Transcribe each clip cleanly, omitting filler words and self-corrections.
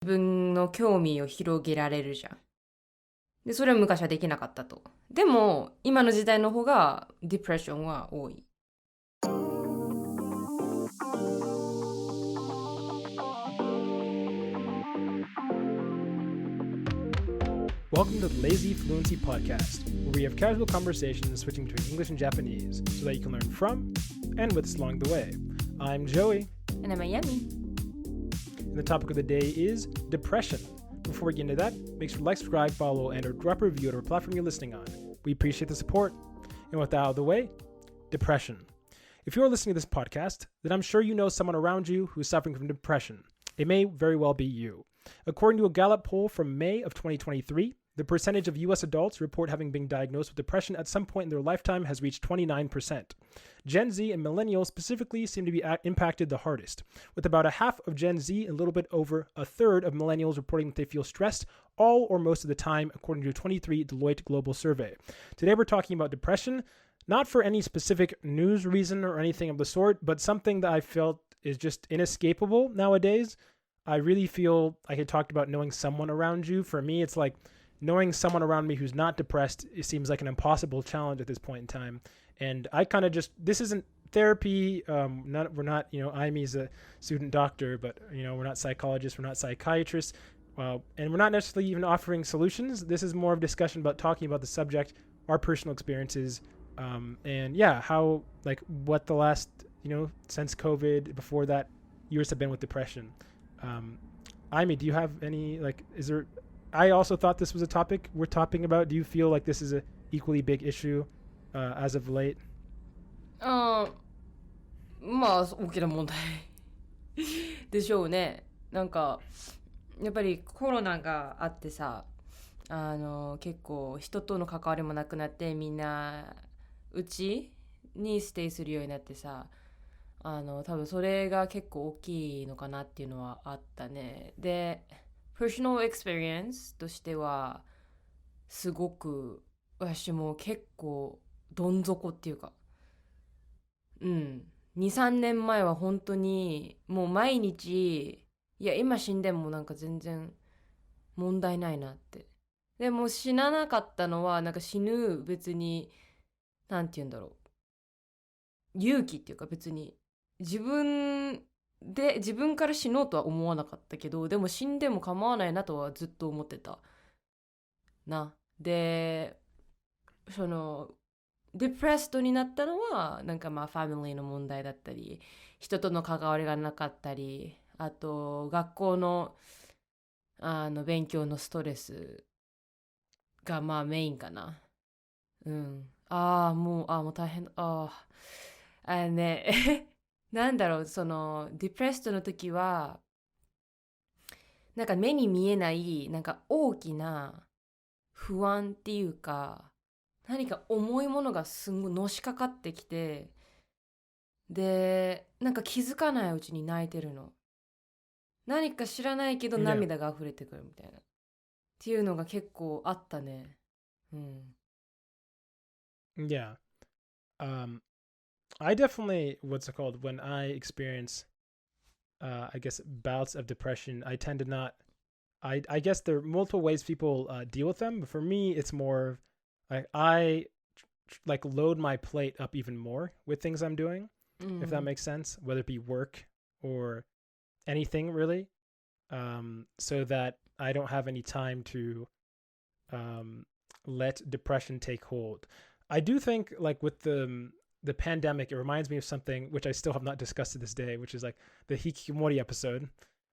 自分の興味を広げられるじゃん。で、それは昔はできなかったと。でも、今の時代の方が、ディプレッションは多い。Welcome to the lazyfluency podcast, where we have casual conversations switching between English and Japanese so that you can learn from and with us along the way. I'm Joey. And I'm Miami. And the topic of the day is depression. Before we get into that, make sure to like, subscribe, follow, and or drop a review at our platform you're listening on. We appreciate the support. And with that out of the way, depression. If you're listening to this podcast, then I'm sure you know someone around you who's suffering from depression. It may very well be you. According to a Gallup poll from May of 2023, the percentage of U.S. adults report having been diagnosed with depression at some point in their lifetime has reached 29%. Gen Z and millennials specifically seem to be impacted the hardest, with about a half of Gen Z and a little bit over a third of millennials reporting that they feel stressed all or most of the time, according to a 23 Deloitte Global Survey. Today we're talking about depression, not for any specific news reason or anything of the sort, but something that I felt is just inescapable nowadays. I really feel like I talked about knowing someone around you. For me, it's like knowing someone around me who's not depressed, it seems like an impossible challenge at this point in time. And I kind of just, this isn't therapy. We're not, Imi's a student doctor, but, we're not psychologists, we're not psychiatrists. And we're not necessarily even offering solutions. This is more of a discussion about talking about the subject, our personal experiences, and yeah, how, like, what the last, since COVID, before that, years have been with depression. Imi, do you have any, like, is there, I also thought this was a topic we're talking about. Do you feel like this is an equally big issue as of late? まあ、大きな問題でしょうね。なんか、やっぱりコロナがあってさ、結構人との関わりもなくなって、みんな、うちにステイするようになってさ、多分それが結構大きいのかなっていうのはあったね。で、personal experience としてはすごく私も結構どん底っていうか2、3年前は本当にもう毎日いや今死んでもなんか全然問題ないなって。でも死ななかったのはなんか死ぬ別になんて言うんだろう、勇気っていうか別に自分から死のうとは思わなかったけど、でも死んでも構わないなとはずっと思ってたな。で、そのディプレストになったのはなんかまあファミリーの問題だったり、人との関わりがなかったり、あと学校の勉強のストレスがまあメインかな。もう大変。ねなんだろう、そのディプレストの時はなんか目に見えないなんか大きな不安っていうか、何か重いものがすんごいのしかかってきて、でなんか気づかないうちに泣いてるの。何か知らないけど Yeah. 涙が溢れてくるみたいなっていうのが結構あったね。Yeah. I definitely, what's it called, when I experience, I guess, bouts of depression, I tend to not, I guess there are multiple ways people deal with them, but for me, it's more like I like load my plate up even more with things I'm doing, if that makes sense, whether it be work or anything really, so that I don't have any time to let depression take hold. I do think like with the pandemic, it reminds me of something which I still have not discussed to this day, which is like the Hikikomori episode.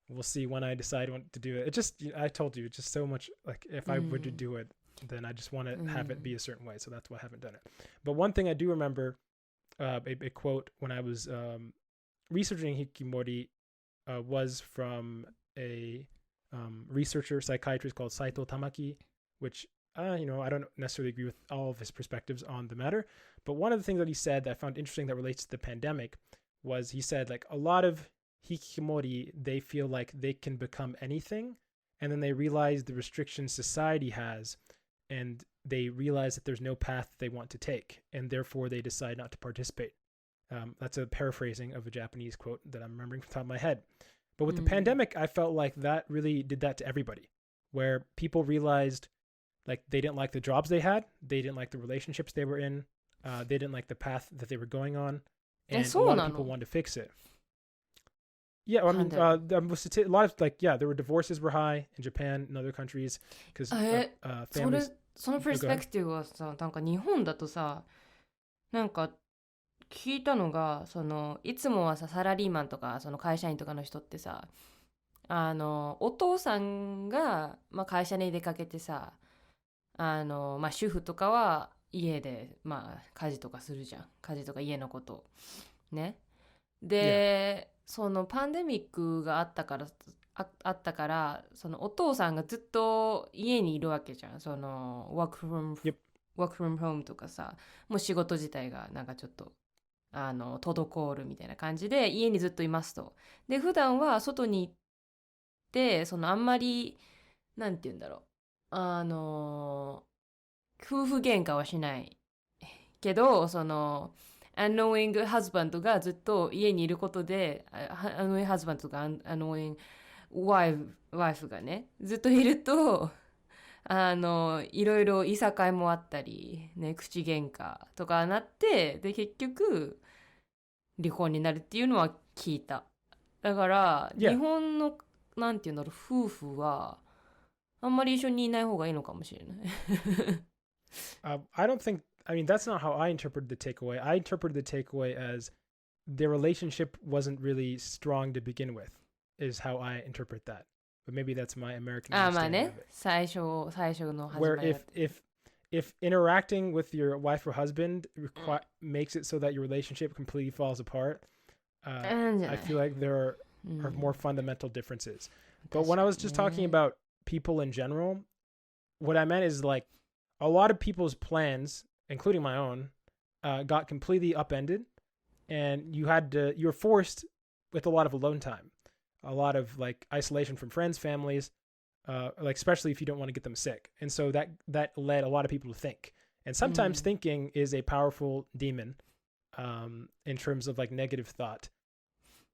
We'll see when I decide when to do it. It just, I told you, it's just so much like if I were to do it, then I just want to have it be a certain way. So that's why I haven't done it. But one thing I do remember, a quote when I was researching Hikimori was from a researcher, psychiatrist called Saito Tamaki, which I don't necessarily agree with all of his perspectives on the matter. But one of the things that he said that I found interesting that relates to the pandemic was he said like a lot of hikikomori, they feel like they can become anything. And then they realize the restrictions society has, and they realize that there's no path they want to take. And therefore they decide not to participate. That's a paraphrasing of a Japanese quote that I'm remembering from the top of my head. But with the pandemic, I felt like that really did that to everybody, where people realized like they didn't like the jobs they had, they didn't like the relationships they were in, they didn't like the path that they were going on, and a lot of people wanted to fix it. Yeah, I mean, there was a lot of like, yeah, there were divorces were high in Japan and other countries because families. そのプレスペクティブはさ、なんか日本だとさ、なんか聞いたのが、いつもはさ、サラリーマンとかその会社員とかの人ってさ、お父さんが、まあ、会社に出かけてさ、まあ、主婦とかは家で、まあ、家事とかするじゃん。家事とか家のことね。で、そのパンデミックがあったから、そのお父さんがずっと家にいるわけじゃん。そのwork from home とかさ、もう仕事自体がなんかちょっと滞るみたいな感じで家にずっといますと。で、普段は外に行って、あんまりなんて言うんだろう、夫婦喧嘩はしないけど、unknowing husband がずっと家にいることで、unknowing husband とか unknowing wife がね、ずっといると、いろいろいさかいもあったり、ね、口喧嘩とかなって、で、結局、離婚になるっていうのは聞いた。だから、日本の、なんていうんだろう、夫婦は、あんまり一緒にいない方がいいのかもしれない。I don't think, I mean, that's not how I interpreted the takeaway. I interpreted the takeaway as their relationship wasn't really strong to begin with, is how I interpret that. But maybe that's my American understanding of it. 最初の始まり。Where if interacting with your wife or husband makes it so that your relationship completely falls apart, I feel like there are more fundamental differences. But when I was just talking about people in general, what I meant is like a lot of people's plans, including my own, got completely upended, and you were forced with a lot of alone time, a lot of like isolation from friends, families, like especially if you don't want to get them sick. And so that led a lot of people to think. And sometimes thinking is a powerful demon, in terms of like negative thought.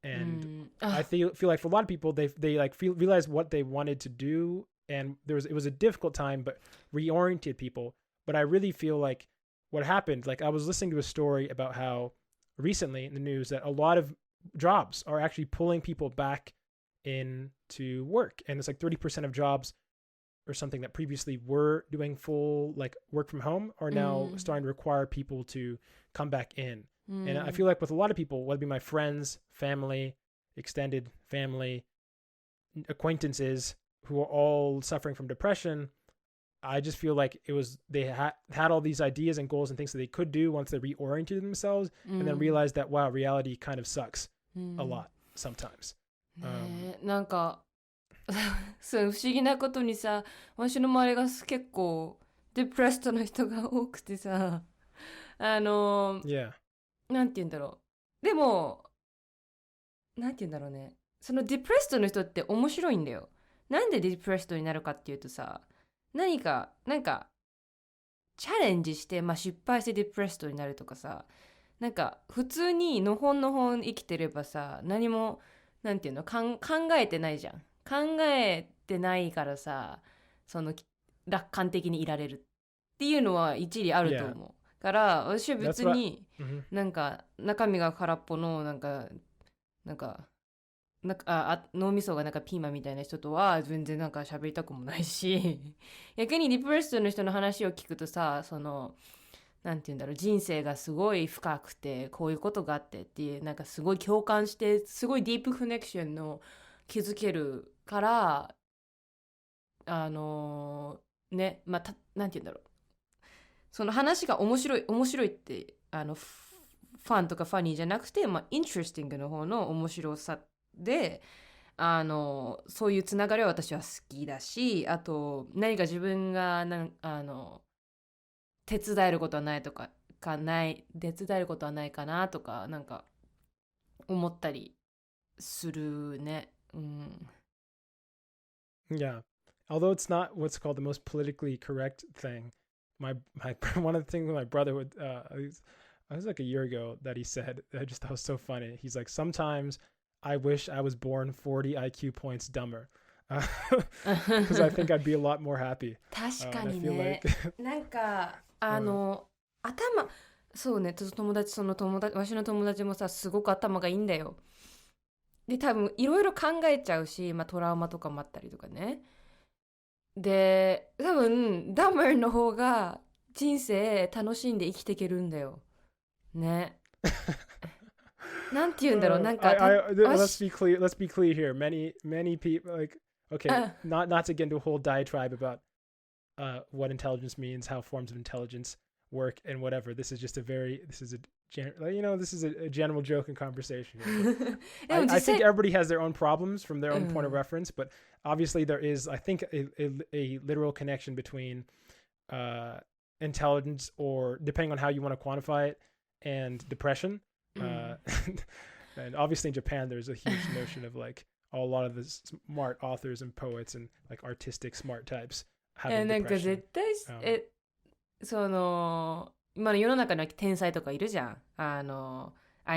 And I feel like for a lot of people, they like realized what they wanted to do, and it was a difficult time, but reoriented people. But I really feel like what happened, like I was listening to a story about how recently in the news that a lot of jobs are actually pulling people back into work, and it's like 30% of jobs or something that previously were doing full like work from home are now starting to require people to come back in. And I feel like with a lot of people, whether it be my friends, family, extended family, acquaintances who are all suffering from depression, I just feel like it was they had all these ideas and goals and things that they could do once they reoriented themselves, and then realized that wow, reality kind of sucks a lot sometimes. なんかそう不思議なことにさ、私の周りが結構デプレストの人が多くてさ、Yeah. なんて言うんだろう。でも、なんて言うんだろうね。そのデプレストの人って面白いんだよ。なんでデプレストになるかっていうとさ、なんか、チャレンジして、まあ、失敗してデプレストになるとかさ、なんか、普通にのほん生きてればさ、何も、なんていうの、考えてないじゃん。考えてないからさ、楽観的にいられるっていうのは一理あると思う。から私は別になんか中身が空っぽのなんか脳みそがなんかピーマンみたいな人とは全然なんか喋りたくもないし、逆にディプレッションの人の話を聞くとさ、なんて言うんだろう、人生がすごい深くてこういうことがあってっていう、なんかすごい共感してすごいディープコネクションの築けるから、ね、まあなんて言うんだろう、その話が面白いってファンとかファニーじゃなくて、まあ、イントレスティングの方の面白さで、そういうつながりは私は好きだし、あと何か自分が手伝えることはないかなとかなんか思ったりするね。Yeah. Although it's not what's called the most politically correct thing, my one of the things my brother would it was like a year ago that he said, I just thought was so funny. He's like, sometimes I wish I was born 40 IQ points dumber. Because I think I'd be a lot more happy. 確かに I feel ね。like なんかそうね、私の友達、わしの友達もさ、すごく頭がいいんだよ。で、多分いろいろ考えちゃうし、トラウマとかもあったりとかね。で、多分ダマーの方が人生楽しんで生きていけるんだよ。ね。なんて言うんだろう、なんか、let's be clear here. Many people like okay, not to get into a whole diatribe about what intelligence means, how forms of intelligence work, and whatever. This is a general joke and conversation. I think everybody has their own problems from their own point of reference, but obviously there is, I think, a literal connection between intelligence, or depending on how you want to quantify it, and depression. And obviously in Japan there's a huge notion of like a lot of the smart authors and poets and like artistic smart types having なんか depression. 絶対、その今の世の中には天才とかいるじゃん。ア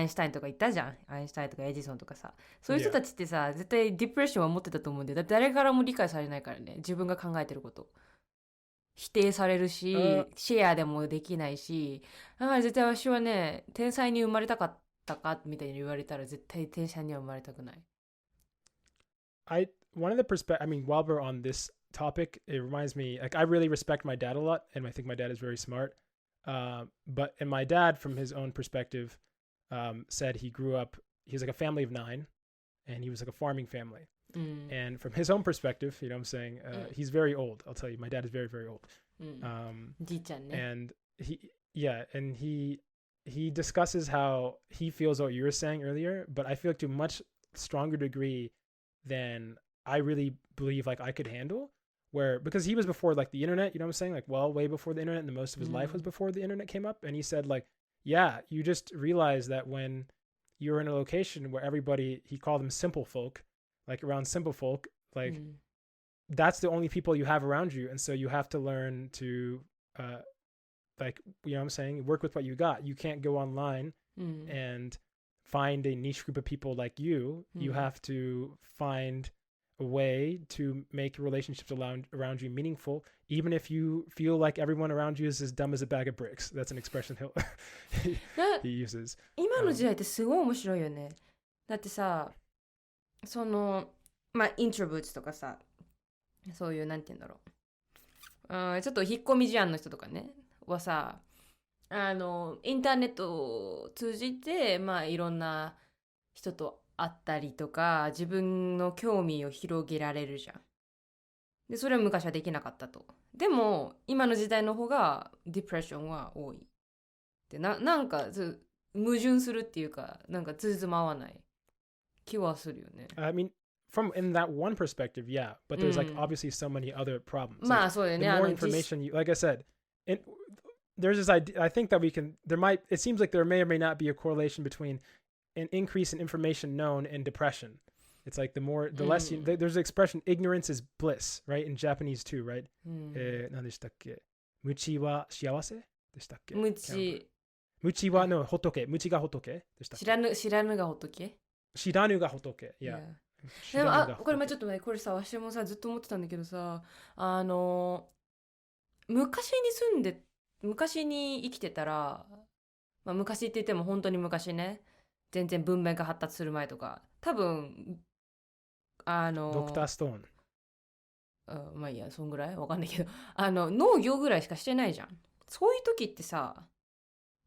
インシュタインとかいたじゃん。アインシュタインとかエジソンとかさ、そういう人たちってさ、絶対ディプレッションは持ってたと思うんで、だって誰からも理解されないからね。自分が考えてること否定されるし、シェアでもできないし、だから絶対私はね、天才に生まれたかったかみたいに言われたら絶対天才には生まれたくない。One of the I mean, while we're on this topic, it reminds me, like, I really respect my dad a lot, and I think my dad is very smart. But my dad, from his own perspective, said he grew up, he was like a family of 9, and he was like a farming family. And from his own perspective, you know what I'm saying, he's very old. I'll tell you, my dad is very, very old. And he discusses how he feels what you were saying earlier, but I feel like to a much stronger degree than I really believe like I could handle, where, because he was before like the internet, you know what I'm saying, like, well, way before the internet, and the most of his life was before the internet came up. And he said, like, yeah, you just realize that when you're in a location where everybody, he called them simple folk, like around simple folk, like that's the only people you have around you. And so you have to learn to like, you know what I'm saying, work with what you got. You can't go online and find a niche group of people like you. You have to find a way to make relationships around you meaningful, even if you feel like everyone around you is as dumb as a bag of bricks. That's an expression he uses. 今の時代ってすごい面白いよね。だってさ、そのイントロブーツとかさ、そういうなんて言うんだろう、ちょっと引っ込み思案の人とかねはさ、インターネットを通じていろんな人と会ったりとか、自分の興味を広げられるじゃん。でそれは昔はできなかったと。でも今の時代の方がディプレッションは多いで、なんか矛盾するっていうか、なんかつじつま合わない気はするよね。I mean, from in that one perspective, yeah, but there's like obviously so many other problems. そうだよね。 The more information you, like I said, there's this idea. I think that it seems like there may or may not be a correlation between an increase in information known and depression. It's like the less there's the expression ignorance is bliss, right? In Japanese too, right? 何でしたっけ？無知は幸せでしたっけ？無知はの仏、無知が仏でしたっけ？知らぬが仏？知らぬが仏。Yeah. でもこれちょっとね、これさ、私もさずっと思ってたんだけどさ、昔に生きてたら、昔って言っても本当に昔ね、全然文明が発達する前とか、多分ドクターストーン、いや、そんぐらいわかんないけど、農業ぐらいしかしてないじゃん。そういう時ってさ、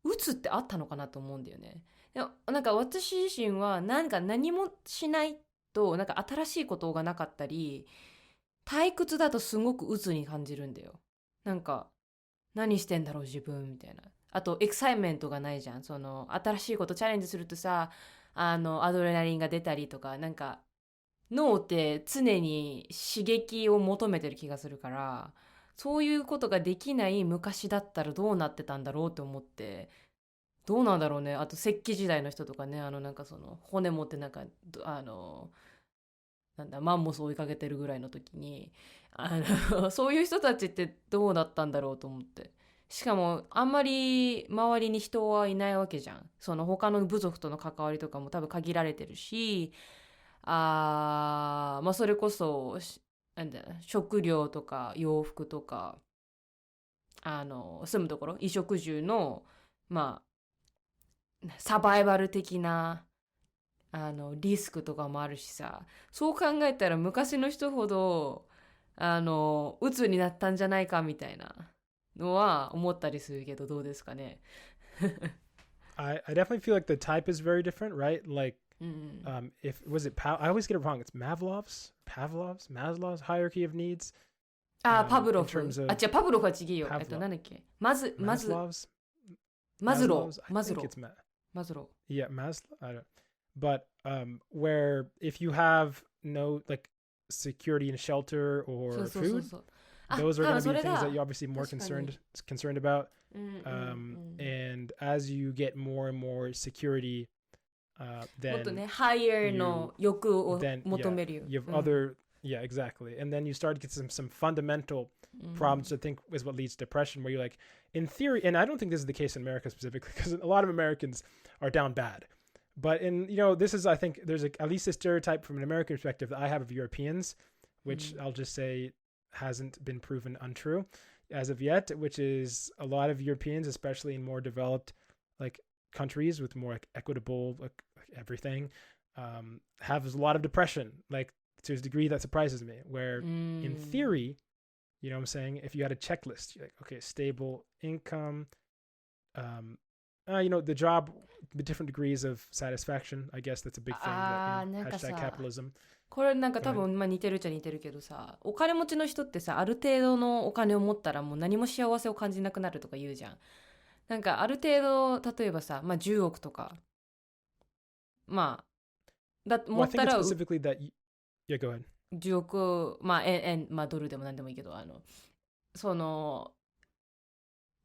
鬱ってあったのかなと思うんだよね。でもなんか私自身はなんか何もしないと、なんか新しいことがなかったり、退屈だとすごく鬱に感じるんだよ。なんか何してんだろう自分みたいな。あとエクサイメントがないじゃん。その新しいことチャレンジするとさ、アドレナリンが出たりとか、なんか脳って常に刺激を求めてる気がするから、そういうことができない昔だったらどうなってたんだろうって思って、どうなんだろうね。あと石器時代の人とかね、なんかその骨持ってなんかなんだマンモス追いかけてるぐらいの時にそういう人たちってどうだったんだろうと思って、しかもあんまり周りに人はいないわけじゃん。その他の部族との関わりとかも多分限られてるし、まあそれこそなんだ食料とか洋服とか住むところ衣食住のまあサバイバル的なリスクとかもあるしさ、そう考えたら昔の人ほど鬱になったんじゃないかみたいなのは思ったりするけど、どうですかね。I definitely feel like the type is very different, right? Like, うん、if was it I always get it wrong. It's Maslow's hierarchy of needs. パブロ In フ。terms of 違う、パブロフは違うよ。Pavlov. なんだっけ。マズロー。I マズロ think ー。it'sマズロ yeah, Maslow. I don't. But where if you have no like security and shelter ー。そう or そうそう food, そう。those are 多 going 分 to そ be れ things that だ。you're obviously more 確かに。concerned about. うんうんうん。And as you get more and more security, もっとね、 then ハイヤー you の欲を then 求 yeah めるよ。you have うん other yeah exactly, and then you start to get some fundamental うん problems that I think is what leads to depression, where you're like, in theory, and I don't think this is the case in America specifically, because a lot of Americans are down bad. But this is, I think, there's at least a stereotype from an American perspective that I have of Europeans, which I'll just say hasn't been proven untrue as of yet, which is a lot of Europeans, especially in more developed like countries with more like equitable like everything, have a lot of depression, like to a degree that surprises me, where in theory, you know what I'm saying, if you had a checklist, you're like, okay, stable income, the job, the different degrees of satisfaction. I guess that's a big thing that, なんか hashtag さ、 capitalism. これなんか多分まあ似てるっちゃ似てるけどさ、お金持ちの人ってさ、ある程度のお金を持ったらもう何も幸せを感じなくなるとか言うじゃん。なんかある程度、例えばさ、まあ10億とかまあWell, 持 I っ think た it's ら specifically that, yeah, go ahead. 10億、まあまあドルでも何でもいいけど、その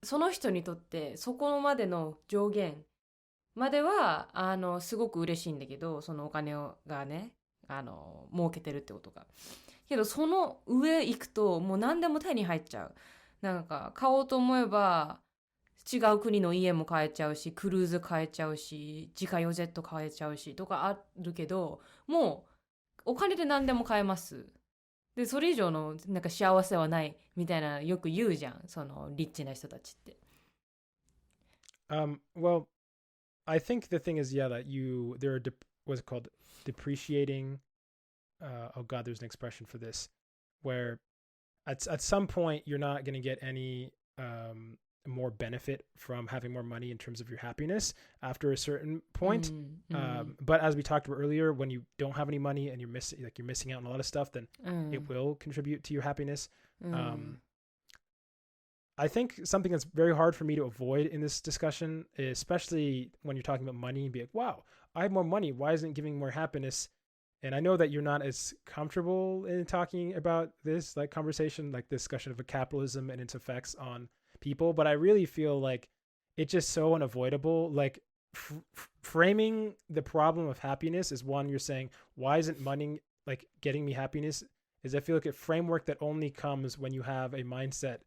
その人にとってそこまでの上限まではすごく嬉しいんだけど、そのお金がね儲けてるってことが。けどその上行くともう何でも手に入っちゃう。なんか買おうと思えば違う国の家も買えちゃうし、クルーズ買えちゃうし、自家用ジェット買えちゃうしとかあるけど、もうお金で何でも買えます。でそれ以上のなんか幸せはないみたいなよく言うじゃん、そのリッチな人たちって。Well, I think the thing is, yeah, that there are what's it called, depreciating. Oh God, there's an expression for this, where at some point you're not going to get any more benefit from having more money in terms of your happiness after a certain point. But as we talked about earlier, when you don't have any money and you're missing out on a lot of stuff, then it will contribute to your happiness. I think something that's very hard for me to avoid in this discussion, especially when you're talking about money, and be like, wow, I have more money. Why isn't it giving more happiness? And I know that you're not as comfortable in talking about this like conversation, like discussion of capitalism and its effects on people, but I really feel like it's just so unavoidable. Like framing the problem of happiness is one, you're saying, why isn't money like getting me happiness? Is I feel like a framework that only comes when you have a mindset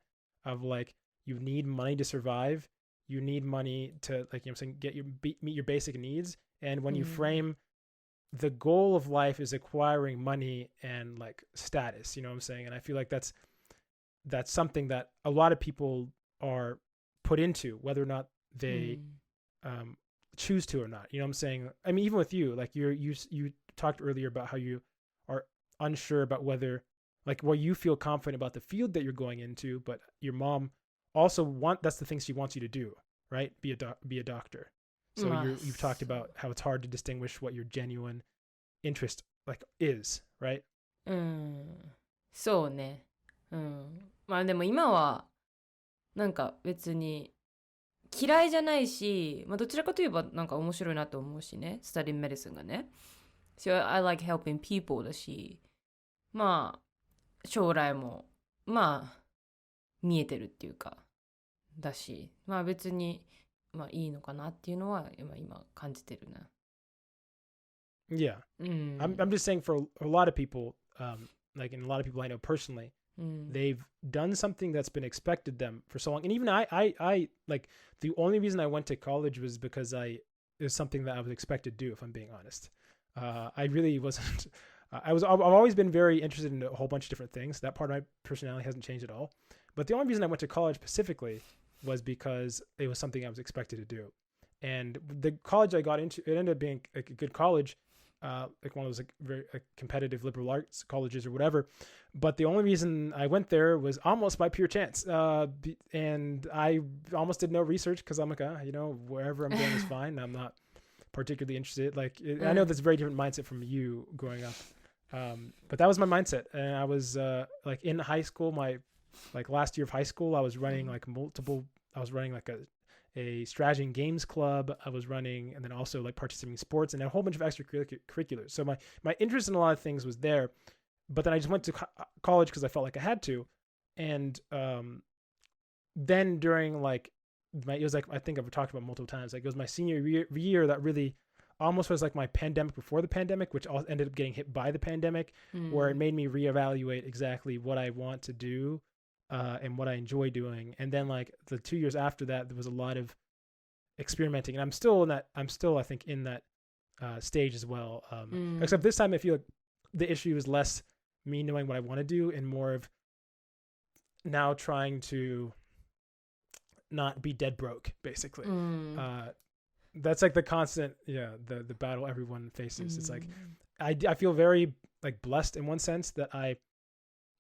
of like, you need money to survive. You need money to like, meet your basic needs. And when you frame the goal of life is acquiring money and like status, you know what I'm saying? And I feel like that's something that a lot of people are put into, whether or not they choose to or not. You know what I'm saying? I mean, even with you, like you talked earlier about how you are unsure about whether like where you feel confident about the field that you're going into, but your mom also that's the thing she wants you to do, right? Be a doctor. So you've talked about how it's hard to distinguish what your genuine interest like is, right? そうね。まあでも今はなんか別に嫌いじゃないし、まあどちらかといえばなんか面白いなと思うしね。Study medicine がね。So I like helping people だし、まあ将来もまあ見えてるっていうかだし、まあ別にまあいいのかなっていうのは今感じてるな。Yeah. I'm just saying for a lot of people, like, and a lot of people I know personally, they've done something that's been expected them for so long. And even I like the only reason I went to college was because it was something that I was expected to do, if I'm being honest. I really wasn't, I've always been very interested in a whole bunch of different things. That part of my personality hasn't changed at all. But the only reason I went to college specifically was because it was something I was expected to do. And the college I got into, it ended up being a good college, like one of those like very competitive liberal arts colleges or whatever. But the only reason I went there was almost by pure chance. And I almost did no research because I'm like, wherever I'm going is fine. I'm not particularly interested. Like, I know that's a very different mindset from you growing up. But that was my mindset. And I was like in high school, my like last year of high school, I was running like a strategy and games club. I was running and then also like participating in sports and a whole bunch of extracurriculars. So my interest in a lot of things was there, but then I just went to college because I felt like I had to. And then during like it was like, I think I've talked about multiple times, like it was my senior year that really almost was like my pandemic before the pandemic, which all ended up getting hit by the pandemic, where it made me reevaluate exactly what I want to do. And what I enjoy doing. And then like the 2 years after that, there was a lot of experimenting, and I'm still I think in that stage as well. Except this time I feel like the issue is less me knowing what I want to do and more of now trying to not be dead broke, basically. That's like the constant, the battle everyone faces. It's like, I feel very like blessed in one sense that I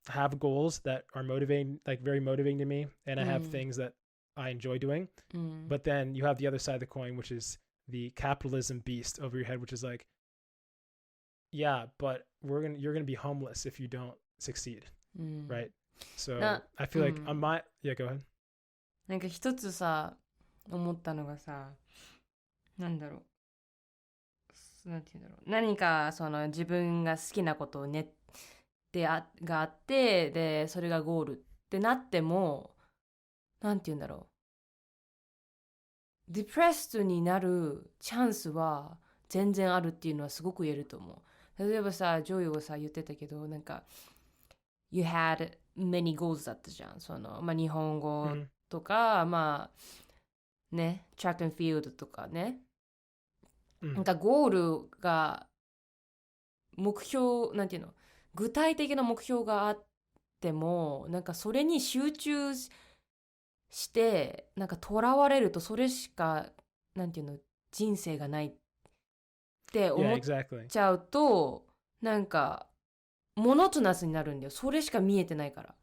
have goals that are motivating, like very motivating to me, and I have things that I enjoy doing. But then you have the other side of the coin, which is the capitalism beast over your head, which is like, yeah, but you're gonna be homeless if you don't succeed, right? So I feel like on my go ahead. なんか一つさ思ったのがさ、なんだろう、なんて言うんだろう、何かその自分が好きなことをがあって、でそれがゴールってなっても、なんて言うんだろう、ディプレストになるチャンスは全然あるっていうのはすごく言えると思う。例えばさ、ジョイがさ言ってたけど、なんか You had many goals だったじゃん。その日本語とか、ね、トラック&フィールドとかね、なんかゴールが目標、なんていうの、具体的な目標があっても、なんかそれに集中してなんかとらわれると、それしかなんていうの、人生がないって思っちゃうと、なんかモノトナスになるんだよ。それしか見えてないから。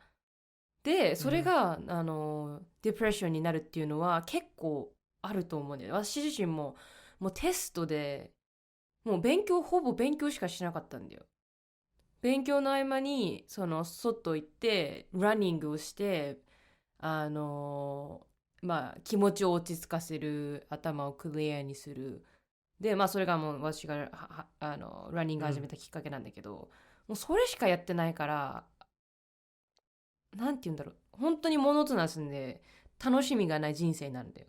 でそれが、ディプレッションになるっていうのは結構あると思うんだよ。私自身もうテストでもうほぼ勉強しかしなかったんだよ。勉強の合間に外行ってランニングをして、気持ちを落ち着かせる、頭をクリアにする。でそれがもう私がランニング始めたきっかけなんだけど、もうそれしかやってないから、なんて言うんだろう、本当にモノトナスで楽しみがない人生になるんだよ。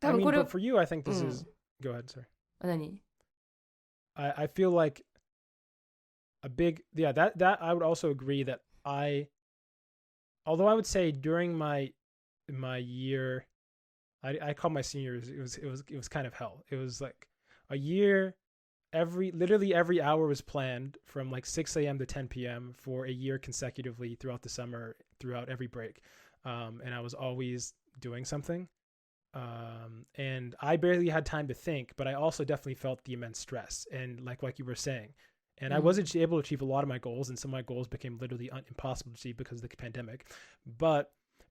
多分これ but for you, I think this is go ahead, sorry. 何? I feel like a big that I would also agree that although I would say during my year, I call my seniors, it was kind of hell. It was like a year, literally every hour was planned from like 6 a.m. to 10 p.m. for a year consecutively throughout the summer, throughout every break. And I was always doing something. And I barely had time to think, but I also definitely felt the immense stress and like you were saying. And I wasn't able to achieve a lot of my goals, and some of my goals became literally impossible to achieve because of the pandemic.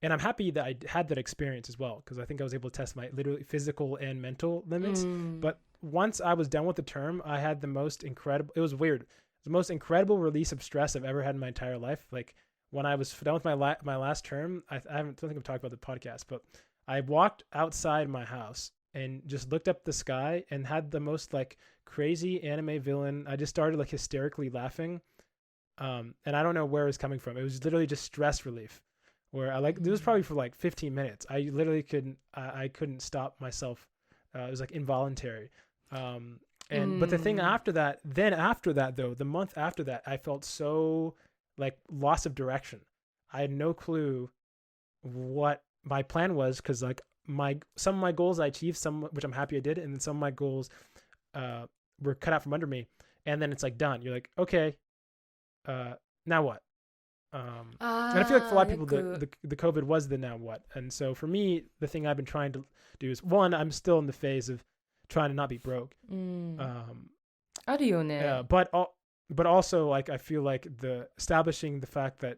And I'm happy that I had that experience as well, because I think I was able to test my literally physical and mental limits. But once I was done with the term, I had the most incredible, it was weird, the most incredible release of stress I've ever had in my entire life. Like when I was done with my last term, I don't think I've talked about the podcast, but I walked outside my house and just looked up the sky and had the most like crazy anime villain. I just started like hysterically laughing. And I don't know where it was coming from. It was literally just stress relief, where this was probably for like 15 minutes. I literally couldn't stop myself. It was like involuntary. But the thing after that, the month after that, I felt so like loss of direction. I had no clue what my plan was, because like some of my goals I achieved, some which I'm happy I did, and then some of my goals were cut out from under me, and then it's like done. You're like, okay, now what? And I feel like for a lot of people, the COVID was the now what. And so for me, the thing I've been trying to do is, one, I'm still in the phase of trying to not be broke. あるよね。But also, like, I feel like establishing the fact that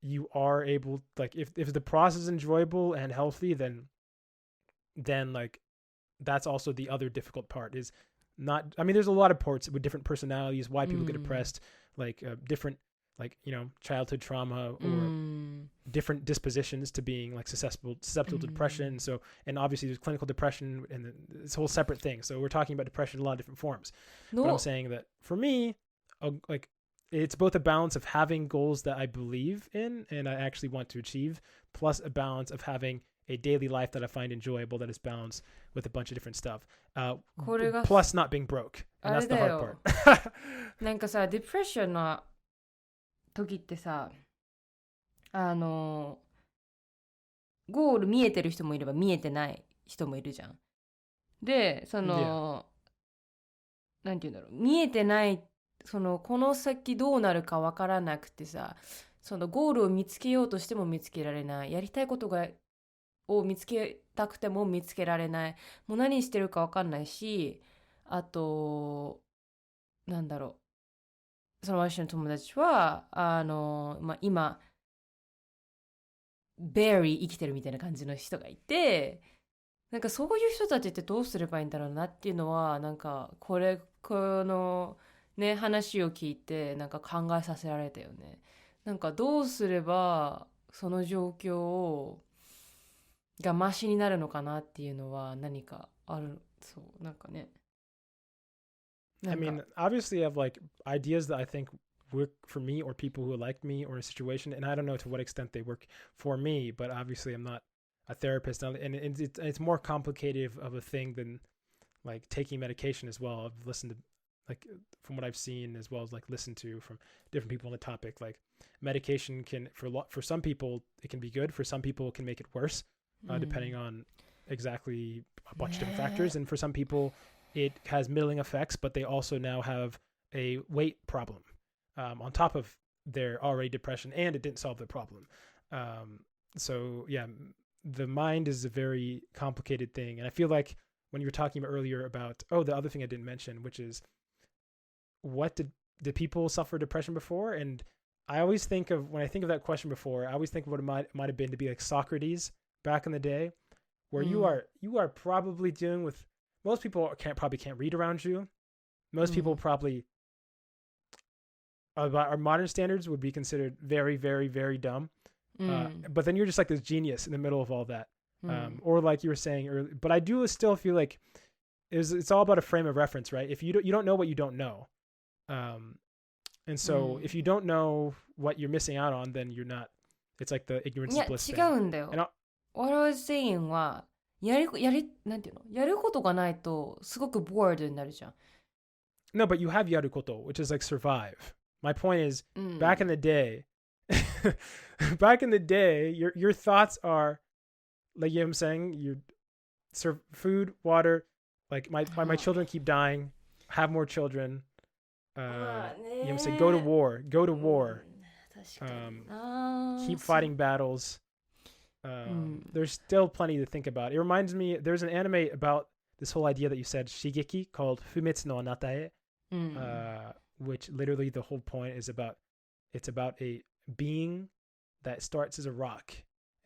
you are able, like, if the process is enjoyable and healthy, then like that's also the other difficult part is not, I mean, there's a lot of parts with different personalities, why people get depressed, like different, like, you know, childhood trauma or different dispositions to being like susceptible to depression. So, and obviously there's clinical depression and this whole separate thing. So we're talking about depression in a lot of different forms. But I'm saying that for me, like, it's both a balance of having goals that I believe in and I actually want to achieve, plus a balance of having a daily life that I find enjoyable, that is balanced with a bunch of different stuff. Plus not being broke. And that's the hard part. なんかさ、デプレッションの時ってさ、ゴール見えてる人もいれば見えてない人もいるじゃん。で、その、なんて言うんだろう、見えてない、そのこの先どうなるかわからなくてさ、そのゴールを見つけようとしても見つけられない、やりたいことを見つけたくても見つけられない、もう何してるかわかんないし、あとなんだろう、その私の友達は今barely生きてるみたいな感じの人がいて、なんかそういう人たちってどうすればいいんだろうなっていうのは、なんかこのね話を聞いてなんか考えさせられたよね。なんかどうすればその状況がマシになるのかなっていうのは何かある。そうなんかね。I mean, obviously, I have like ideas that I think work for me or people who like me or in a situation, and I don't know to what extent they work for me. But obviously, I'm not a therapist, and it's more complicated of a thing than like taking medication as well. I've listened to, like, from what I've seen, as well as like listened to from different people on the topic. Like, medication can for some people it can be good. For some people, it can make it worse, depending on exactly a bunch of different factors. And for some people, it has middling effects, but they also now have a weight problem on top of their already depression, and it didn't solve the problem. So yeah, the mind is a very complicated thing. And I feel like when you were talking about earlier about, the other thing I didn't mention, which is what did people suffer depression before? And I always think of, when I think of that question before, I always think of what it might have been to be like Socrates back in the day, where you are probably dealing with, most people probably can't read around you. Most people probably, by our modern standards, would be considered very, very, very dumb. But then you're just like this genius in the middle of all that. Or like you were saying earlier, but I do still feel like it's all about a frame of reference, right? If you don't know what you don't know. And so if you don't know what you're missing out on, then you're not, it's like the ignorance is bliss thing. 違うんだよ。What I was saying は、なんていうの？やることがないとすごく bored になるじゃん。No, but you have やること, which is like survive. My point is, back in the day, your thoughts are, like, you know what I'm saying? You serve food, water, like my children keep dying, have more children. You know what I'm saying? Go to war. Keep fighting battles. There's still plenty to think about. It reminds me, there's an anime about this whole idea that you said, Shigeki, called Fumetsu no Anatae, which literally the whole point is about a being that starts as a rock,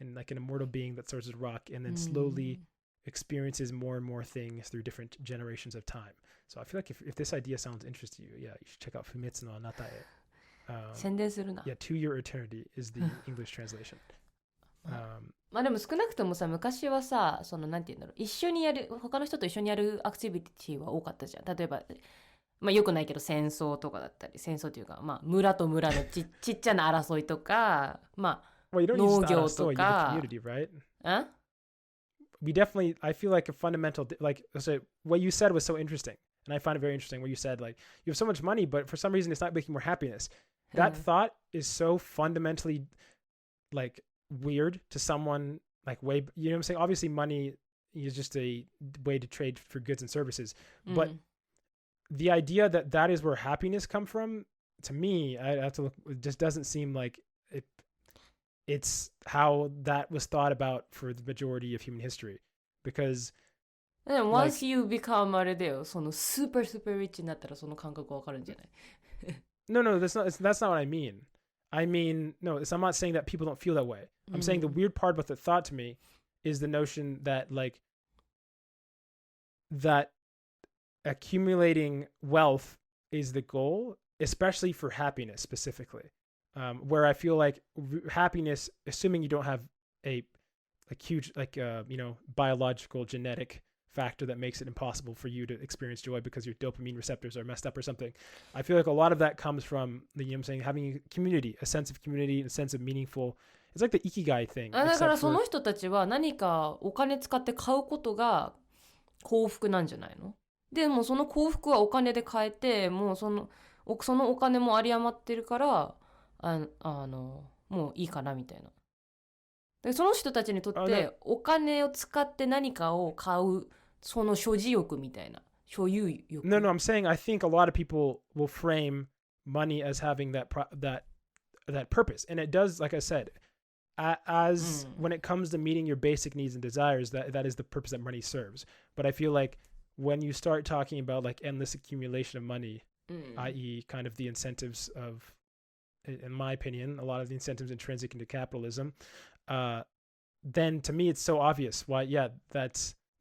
and like an immortal being that starts as a rock and then slowly experiences more and more things through different generations of time. So I feel like if this idea sounds interesting to you, you should check out Fumetsu no Anatae. 宣伝するな。Yeah, To Your Eternity is the English translation. まあでも少なくともさ、昔はさ、そのなんていうんだろう、一緒にやる、他の人と一緒にやるアクティビティは多かったじゃん。例えば、まあよくないけど戦争とかだったり、戦争というか、まあ村と村のちっちゃな争いとか、まあ農業とか。We definitely, I feel like a fundamental, like, so what you said was so interesting, and I find it very interesting where you said, like, you have so much money, but for some reason it's not making more happiness. that thought is so fundamentally like weird to someone like way, you know what I'm saying? Obviously money is just a way to trade for goods and services, but the idea that that is where happiness come from, to me, I have to look, it just doesn't seem like it's how that was thought about for the majority of human history. Because once you become あれだよ、そのスーパーリッチになったらその感覚わかるんじゃないNo, that's not what I mean. I mean, no, I'm not saying that people don't feel that way. I'm saying the weird part about the thought to me is the notion that like that accumulating wealth is the goal, especially for happiness specifically. Where I feel like happiness, assuming you don't have a huge biological genetic factor that makes it impossible for you to experience joy because your dopamine receptors are messed up or something. I feel like a lot of that comes from the, you know what I'm saying, having a community, a sense of community, a sense of meaningful. It's like the ikigai thing. だからその人たちは何かお金使って買うことが幸福なんじゃないの？でもその幸福はお金で買えて、もうそのお金も有り余ってるからもういいかなみたいな。でその人たちにとってお金を使って何かを買うその所持欲みたいな、所有欲。No, I'm saying I think a lot of people will frame money as having that purpose, and it does, like I said, as when it comes to meeting your basic needs and desires, that is the purpose that money serves. But I feel like when you start talking about like endless accumulation of money, i.e., kind of the incentives of, in my opinion, a lot of the incentives intrinsic into capitalism, then to me it's so obvious why,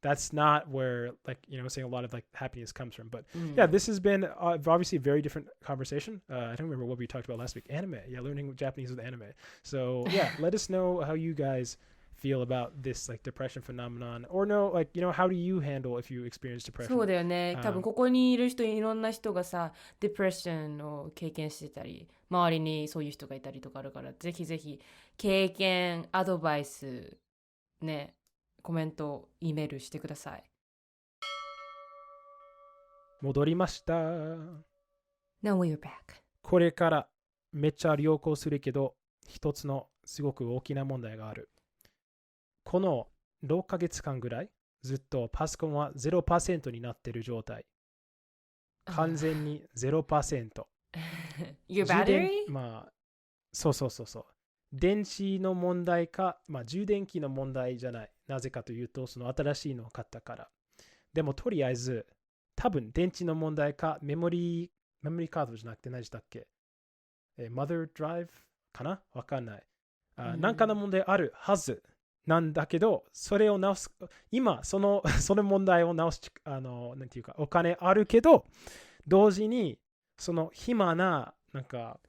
that's not where, like, you know, saying a lot of like happiness comes from. But yeah, this has been obviously a very different conversation. I don't remember what we talked about last week. Anime. Yeah, learning Japanese with anime. So yeah, let us know how you guys feel about this like depression phenomenon, or no, like, you know, how do you handle if you experience depression? そうだよね。多分ここにいる人、いろんな人がさ、デプレッションを経験してたり、周りにそういう人がいたりとかあるから、ぜひぜひ経験、アドバイスね、コメント、Eメールしてください。戻りました。Now we're back. これからめっちゃ良好するけど、一つのすごく大きな問題がある。この6ヶ月間ぐらいずっとパソコンは 0% になっている状態。完全に 0%。Your battery? まあ、そう。電子の問題か、まあ充電器の問題じゃない。なぜかというと、その新しいのを買ったから。でもとりあえず、多分電池の問題か、メモリーカードじゃなくて何でしたっけ？Mother Drive かな？わかんない。なんかの問題あるはずなんだけど、それを直す、今、その問題を直す、なんていうか、お金あるけど、同時に、その暇な、なんか、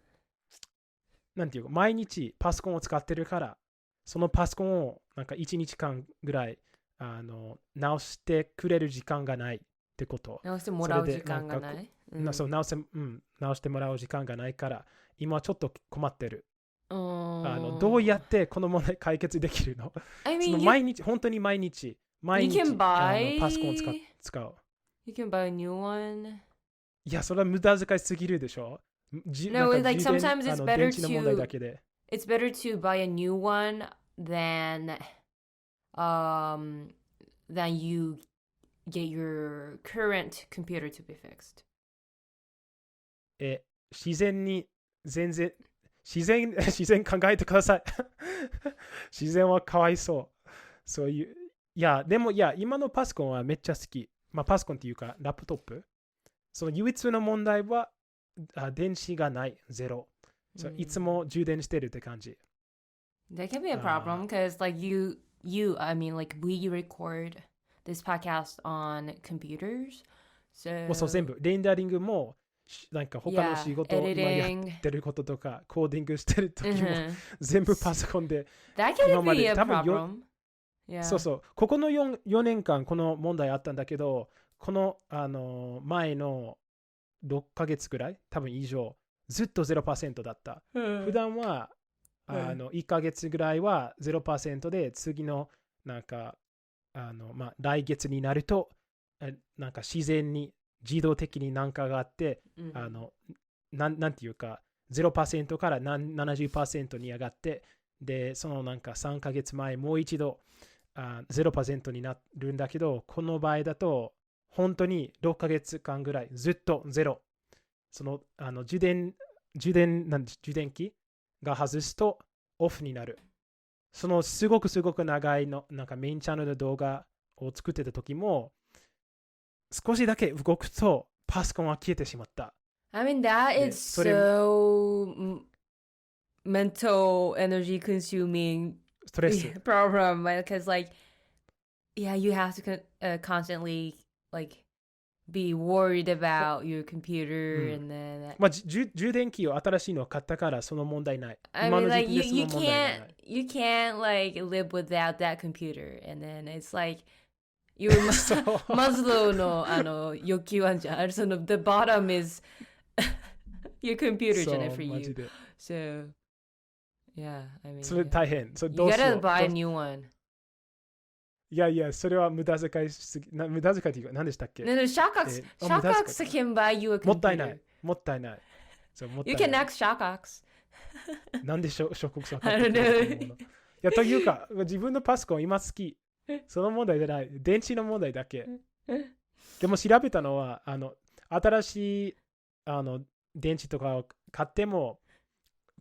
なんていうか、毎日パソコンを使ってるから、そのパソコンをなんか1日間ぐらい直してくれる時間がないってこと。直してもらう時間がない。そう、直してもらう時間がないから、今ちょっと困ってる。どうやってこの問題解決できるの？ I mean, その毎日、本当に毎日パソコンを使う。You can buy a new one. いや、それは無駄遣いすぎるでしょ。No, like sometimes it's better 電池の問題だけで。It's better to buy a new one than you get your current computer to be fixed. 自然考えてください。自然はかわいそう。そういう。いや、でも今のパソコンはめっちゃ好き。まあパソコンっていうか、ラップトップ。その唯一の問題は、電子がない、ゼロ。いつも充電してるって感じ。That can be a problem because like I mean like we record this podcast on computers. So そう全部レンダリングもなんか他の仕事を今やってることとかコーディングしてる時も全部パソコンで That can be a problem. そうここの 4年間この問題あったんだけどこの前の6ヶ月ぐらい多分以上ずっと 0% だった。普段は1ヶ月ぐらいは 0% で次のなんか来月になるとなんか自然に自動的になんかがあって、なんていうか0% から70% に上がって、で、そのなんか3ヶ月前、もう一度0% になるんだけど、この場合だと、本当に6ヶ月間ぐらいずっとゼロ。その充電器が外すとオフになる。そのすごく長いのなんかメインチャンネルの動画を作ってた時も、少しだけ動くとパソコンは消えてしまった。I mean, that is so mental energy consuming ストレス。problem because yeah, you have to constantly like be worried about your computer and then まあ、充電器を新しいのを買ったからその問題ない。 I 今 mean の時 like 期でその問題がない。you can't like live without that computer and then it's like you そう Maslow の欲求あんじゃん。その the bottom is your computer じゃない for マジ you で so yeah I mean それ大変。それ you どうしよ gotta う。 buy a new one いやいや、それは無駄遣いしすぎ。無駄遣いっていうか、何でしたっけ？ no Shockox 無駄遣い can buy you a computer もったいない。もったいない。そうもった you いない can ask Shockox なんで諸国さん I don't know いや、というか、自分のパソコン今好き。その問題じゃない。電池の問題だけ。でも調べたのは、新しい電池とかを買っても、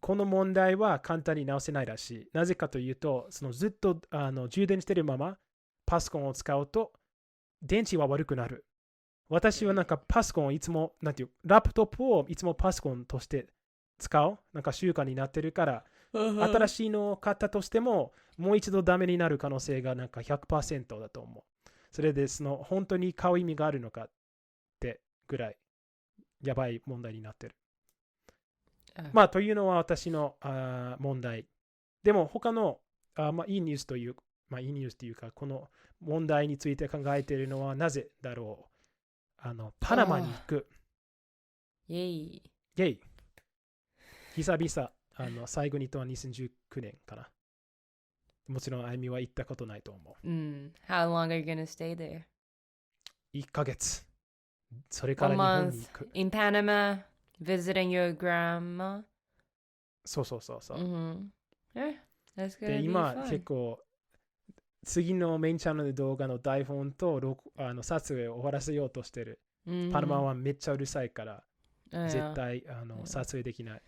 この問題は簡単に直せないらしい。なぜかというと、そのずっと充電してるままパソコンを使うと、電池は悪くなる。私はなんかパソコンをいつも、なんていう、ラップトップをいつもパソコンとして使う。なんか習慣になってるから、新しいのを買ったとしても、もう一度ダメになる可能性がなんか 100% だと思う。それで、本当に買う意味があるのかってぐらい、やばい問題になってる。まあ、というのは私の問題。でも、他のいいニュースという、いいニュースというか、この問題について考えているのはなぜだろう。パナマに行く。イェイイェイ。久々、最後にとは2019年かな。もちろん、あゆみは行ったことないと思う。How long are you gonna stay there? 1ヶ月。それから日本に行く。In Panama, visiting your grandma? そう。Yeah, that's good. で、今、結構、次のメインチャンネル動画の台本と撮影を終わらせようとしてる。パナマはめっちゃうるさいから、絶対撮影できない。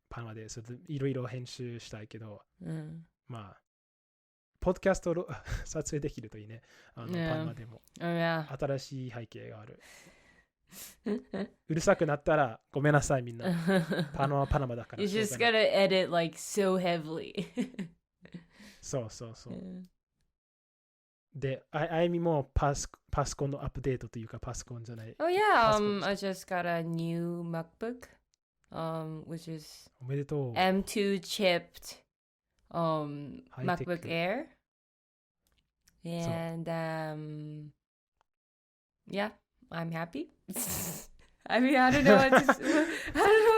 パナマでいろいろ編集したいけど、まあ、ポッドキャストを撮影できるといいね。パナマでも。新しい背景がある。うるさくなったらごめんなさいみんな。パナマだから。You just gotta edit like so heavily. そう。で、あゆみもパソコンのアップデートというかパソコンじゃない。Oh yeah, I just got a new MacBook, which is おめでとう。M2 chipped MacBook Air. And yeah, I'm happy. I mean, I don't know what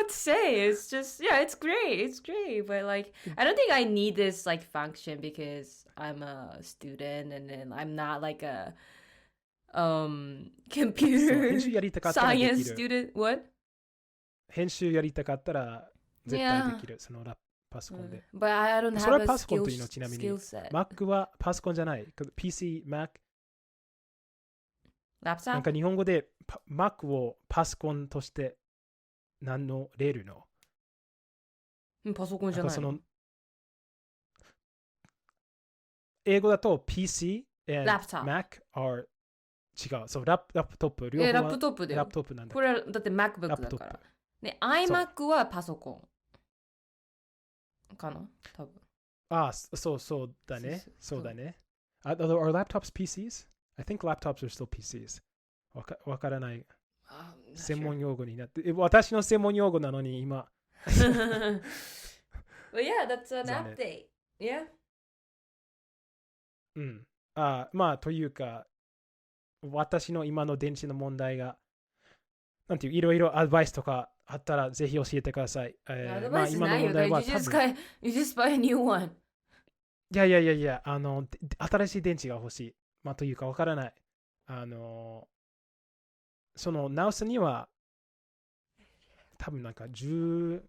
to say. It's just, yeah, it's great. But like, I don't think I need this like function because I'm a student and then I'm not like a computer science student. What? 編集やりたかったら絶対できる。そのパソコンで。But I don't それ have は a パソコンというのちなみに。skill set. Mac はパソコンじゃない。PC、Mac。Laptop? なんか日本語でMac をパソコンとして何のレールのパソコンじゃないの。英語だと PC and Laptop Mac are 違う。そう、ラップトップ。両方はラップトップだよ。ラップトップなんだ。これはだって MacBook だから。で、iMac はパソコン。かな多分。そうだね。そうだね。Are laptops PCs? I think laptops are still PCs. わからない。専門用語になって。私の専門用語なのに今。But yeah, that's an update. Yeah. まあ、というか、私の今の電池の問題が、なんていう、いろいろアドバイスとかあったら、ぜひ教えてください。アドバイスないよ。You just buy a new one. いや、新しい電池が欲しい。まあ、というか、わからない。その、直すには、多分なんか12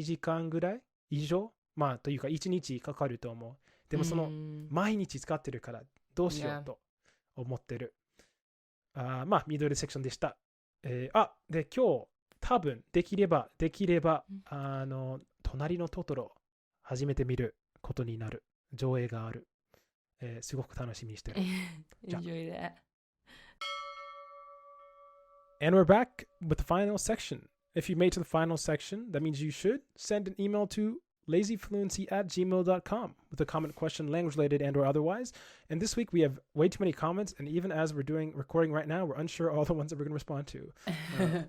時間ぐらい以上まあというか1日かかると思う。でもその毎日使ってるからどうしようと思ってる。まあミドルセクションでした。で今日多分できれば隣のトトロ初めて見ることになる。上映がある。すごく楽しみにしてる。Enjoy that. And we're back with the final section. If you made it to the final section, that means you should send an email to lazyfluency@gmail.com with a comment, question, language related and or otherwise. And this week we have way too many comments, and even as we're recording right now, we're unsure all the ones that we're going to respond to.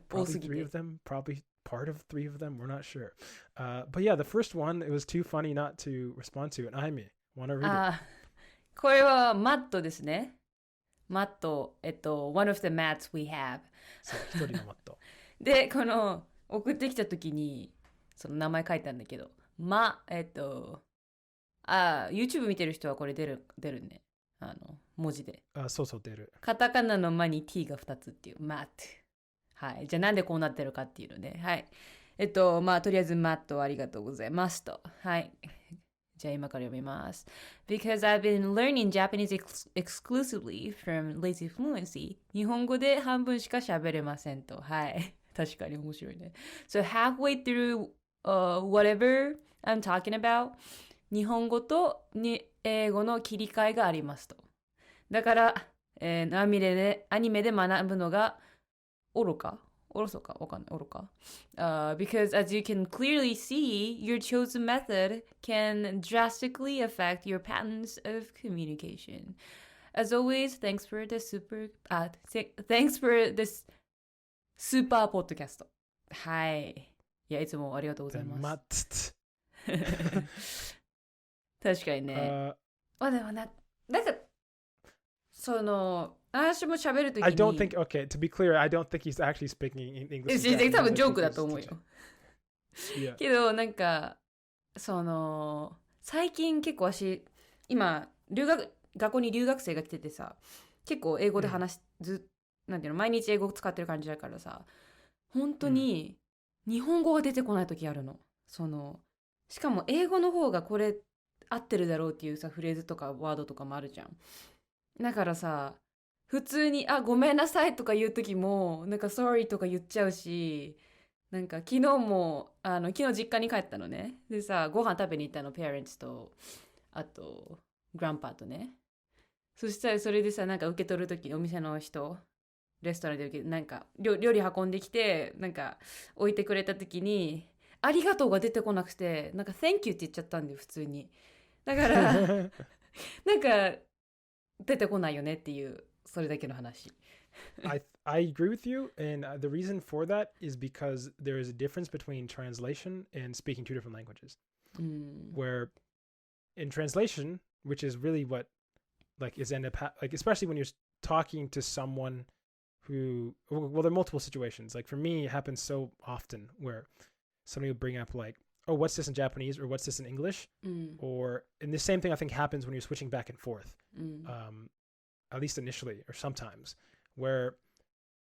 Probably 3 of them, probably part of 3 of them, we're not sure. But yeah, the first one, it was too funny not to respond to. And Aimi, want to read it? これはマットですね。マット、one of the mats we have. そう、一人のマット。で、この送ってきた時にその名前書いたんだけど、YouTube 見てる人はこれ出るね。文字で。そうそう出る。カタカナの間に T が2つっていう、マット。はい。じゃあなんでこうなってるかっていうのね。はい。まあとりあえずマットありがとうございますと。はい。じゃあ今から読みます。Because I've been learning Japanese exclusively from lazyfluency. 日本語で半分しか喋れませんと。はい。確かに面白いね。So halfway through whatever I'm talking about, 日本語と英語の切り替えがありますと。だから、アニメで学ぶのが愚かわかんない。愚か。Because as you can clearly see, your chosen method can drastically affect your patterns of communication. As always, thanks for this super podcast. はい。いや、いつもありがとうございます。確かにね。でもなんか、私も喋るときに I don't think, okay, to be clear, I don't think he's actually speaking in English. 多分ジョークだと思うよ。Yeah. けど、なんか、最近結構今、学校に留学生が来ててさ、結構英語でなんていうの、毎日英語を使ってる感じだからさ、本当に日本語が出てこないときあるの。しかも英語の方がこれ合ってるだろうっていうさ、フレーズとかワードとかもあるじゃん。だからさ、普通にごめんなさいとか言う時もなんか sorry とか言っちゃうし、なんか昨日実家に帰ったのね。でさ、ご飯食べに行ったの、parents とあとグランパーとね。そしたらそれでさ、なんか受け取る時にお店の人、レストランでなんか料理運んできて、なんか置いてくれた時にありがとうが出てこなくて、なんか thank you って言っちゃったんだよ、普通に。だからなんか出てこないよねっていう、それだけの話。I agree with you, and the reason for that is because there is a difference between translation and speaking 2 different languages. Where in translation, which is really what is especially when you're talking to someone who, well, there are multiple situations. Like for me, it happens so often where somebody will bring up oh, what's this in Japanese, or what's this in English? And the same thing I think happens when you're switching back and forth, at least initially or sometimes, where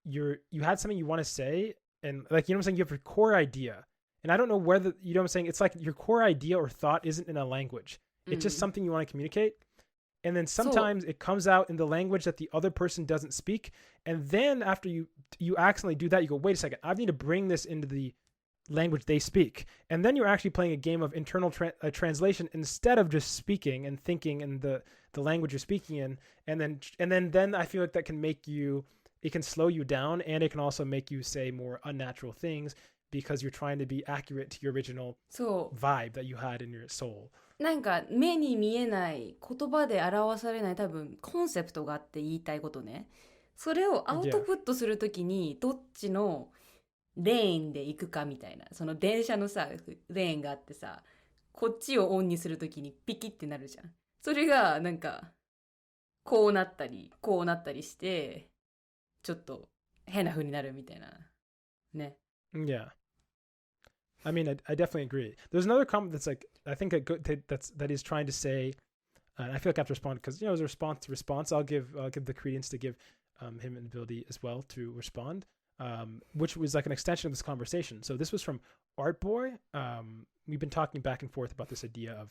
you had something you want to say, and you know what I'm saying, you have your core idea, and I don't know whether, you know what I'm saying, it's like your core idea or thought isn't in a language. It's just something you want to communicate, and then sometimes it comes out in the language that the other person doesn't speak, and then after you accidentally do that, you go, wait a second, I need to bring this into the language they speak, and then you're actually playing a game of internal translation instead of just speaking and thinking in the language you're speaking in, and then I feel like that can it can slow you down, and it can also make you say more unnatural things because you're trying to be accurate to your original vibe that you had in your soul. なんか目に見えない言葉で表されない多分コンセプトがあって言いたいことね。それをアウトプットするときにどっちのレーンで行くかみたいな、その電車のさレーンがあってさ、こっちをオンにするときにピキってなるじゃん。それがなんかこうなったりして、ちょっと変な風になるみたいなね。Yeah. I mean, I definitely agree. There's another comment that's I think that is trying to say, and I feel like I have to respond because it was a response to response. I'll give the credence to give him an ability as well to respond. which was like an extension of this conversation. So this was from Art Boy. We've been talking back and forth about this idea of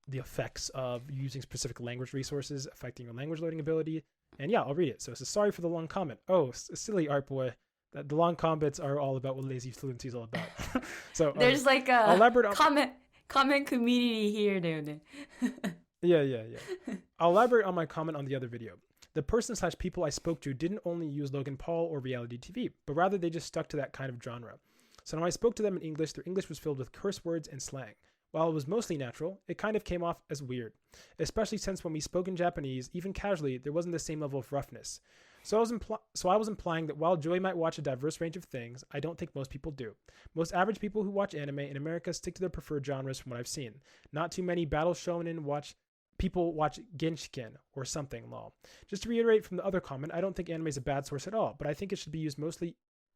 the effects of using specific language resources affecting your language learning ability. And yeah, I'll read it. So it says, sorry for the long comment. Oh, silly Art Boy. The long comments are all about what lazy fluency is all about. So there's like a comment community here, dude. Yeah. I'll elaborate on my comment on the other video. The person/people I spoke to didn't only use Logan Paul or reality TV, but rather they just stuck to that kind of genre. So when I spoke to them in English, their English was filled with curse words and slang. While it was mostly natural, it kind of came off as weird, especially since when we spoke in Japanese, even casually, there wasn't the same level of roughness. So I was implying that while Joey might watch a diverse range of things, I don't think most people do. Most average people who watch anime in America stick to their preferred genres from what I've seen. Not too many battle shonen people watch Genshiken or something, lol. Just to reiterate from the other comment, I don't think anime is a bad source at all, but I think it should be used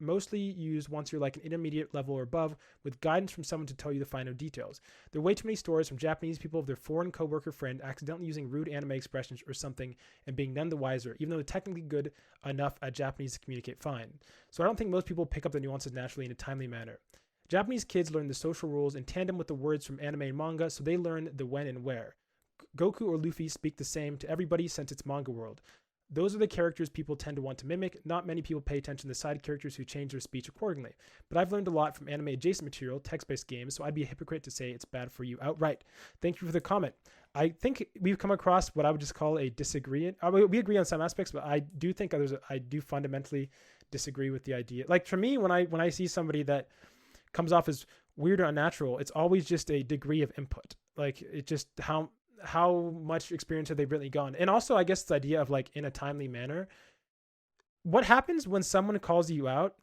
mostly used once you're like an intermediate level or above, with guidance from someone to tell you the finer details. There are way too many stories from Japanese people of their foreign coworker friend accidentally using rude anime expressions or something and being none the wiser, even though they're technically good enough at Japanese to communicate fine. So I don't think most people pick up the nuances naturally in a timely manner. Japanese kids learn the social rules in tandem with the words from anime and manga, so they learn the when and where. Goku or Luffy speak the same to everybody since it's manga world. Those are the characters people tend to want to mimic. Not many people pay attention to the side characters who change their speech accordingly. But I've learned a lot from anime adjacent material, text-based games, so I'd be a hypocrite to say it's bad for you outright. Thank you for the comment. I think we've come across what I would just call a disagreement. We agree on some aspects, but I do think I do fundamentally disagree with the idea. Like for me, when I see somebody that comes off as weird or unnatural, it's always just a degree of input. Like it just how much experience have they really gone? And also, I guess the idea of like in a timely manner. What happens when someone calls you out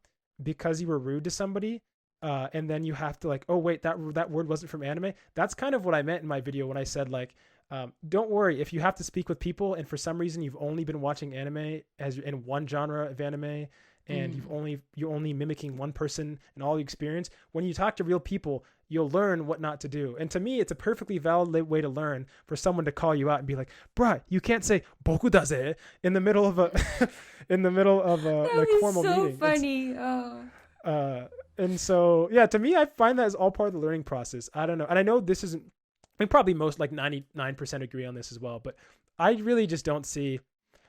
because you were rude to somebody, and then you have to like, oh wait, that word wasn't from anime? That's kind of what I meant in my video when I said like, don't worry if you have to speak with people and for some reason you've only been watching anime as in one genre of anime and you're only mimicking one person in all the experience. When you talk to real people, you'll learn what not to do. And to me, it's a perfectly valid way to learn for someone to call you out and be like, bruh, you can't say boku da ze in the middle of a like formal meeting. That was so funny. And so yeah, to me, I find that as all part of the learning process. I don't know. And I know this isn't, I mean, probably most like 99% agree on this as well, but I really just don't see,